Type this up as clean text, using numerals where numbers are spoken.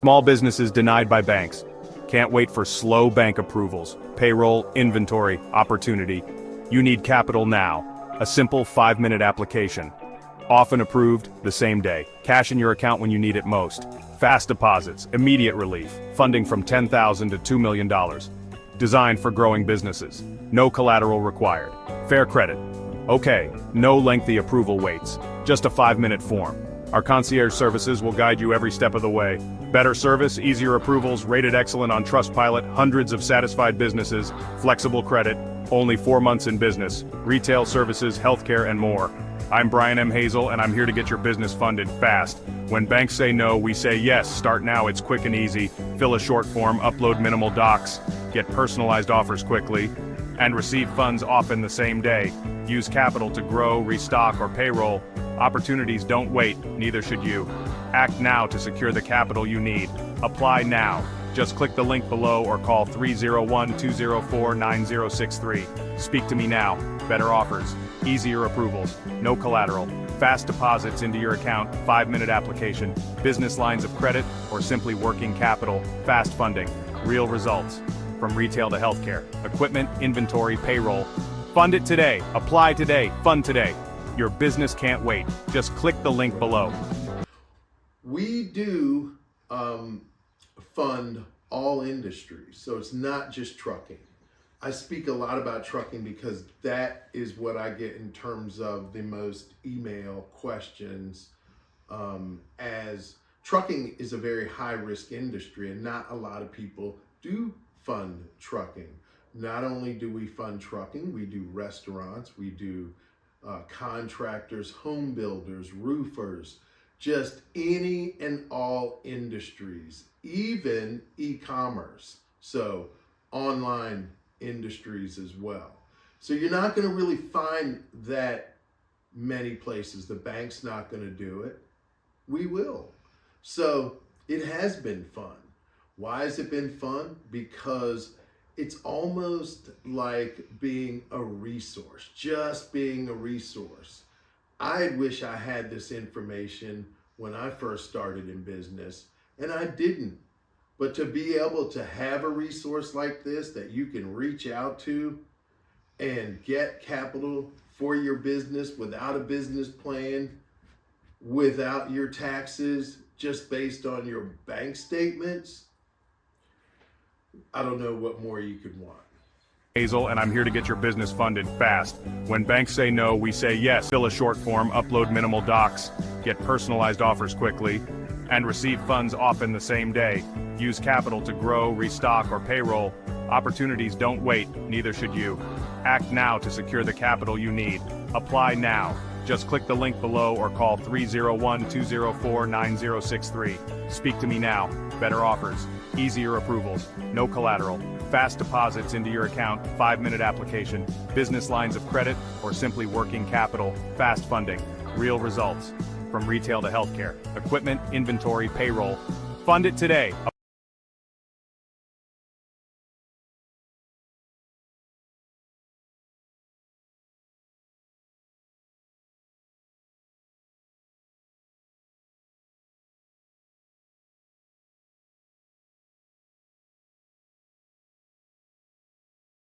Small businesses denied by banks. Can't wait for slow bank approvals, payroll, inventory, opportunity. You need capital now. A simple 5-minute application. Often approved the same day. Cash in your account when you need it most. Fast deposits, immediate relief. Funding from $10,000 to $2 million. Designed for growing businesses. No collateral required. Fair credit. Okay, no lengthy approval waits. Just a 5-minute form. Our concierge services will guide you every step of the way. Better service, easier approvals, rated excellent on Trustpilot, hundreds of satisfied businesses, flexible credit, only 4 months in business, retail services, healthcare, and more. I'm Brian M. Hazel, and I'm here to get your business funded fast. When banks say no, we say yes. Start now, it's quick and easy. Fill a short form, upload minimal docs, get personalized offers quickly, and receive funds often the same day. Use capital to grow, restock, or payroll. Opportunities don't wait, neither should you. Act now to secure the capital you need. Apply now. Just click the link below or call 301-204-9063. Speak to me now. Better offers, easier approvals, no collateral, fast deposits into your account, 5-minute application, business lines of credit, or simply working capital, fast funding, real results. From retail to healthcare, equipment, inventory, payroll. Fund it today, apply today, fund today. Your business can't wait. Just click the link below. We do fund all industries, so it's not just trucking. I speak a lot about trucking because that is what I get in terms of the most email questions, as trucking is a very high risk industry and not a lot of people do fund trucking. Not only do we fund trucking, we do restaurants, we do contractors, home builders, roofers, just any and all industries, even e-commerce, so online industries as well. So you're not going to really find that many places. The bank's not going to do it. We will. So it has been fun. Why has it been fun? Because it's almost like being a resource, just being a resource. I wish I had this information when I first started in business, and I didn't. But to be able to have a resource like this that you can reach out to and get capital for your business without a business plan, without your taxes, just based on your bank statements, I don't know what more you could want. Hazel, and I'm here to get your business funded fast. When banks say no, we say yes. Fill a short form, upload minimal docs, get personalized offers quickly, and receive funds often the same day. Use capital to grow, restock, or payroll. Opportunities don't wait, neither should you. Act now to secure the capital you need. Apply now. Just click the link below or call 301-204-9063. Speak to me now. Better offers, easier approvals, no collateral, fast deposits into your account, 5-minute application, business lines of credit, or simply working capital, fast funding, real results. From retail to healthcare, equipment, inventory, payroll. Fund it today.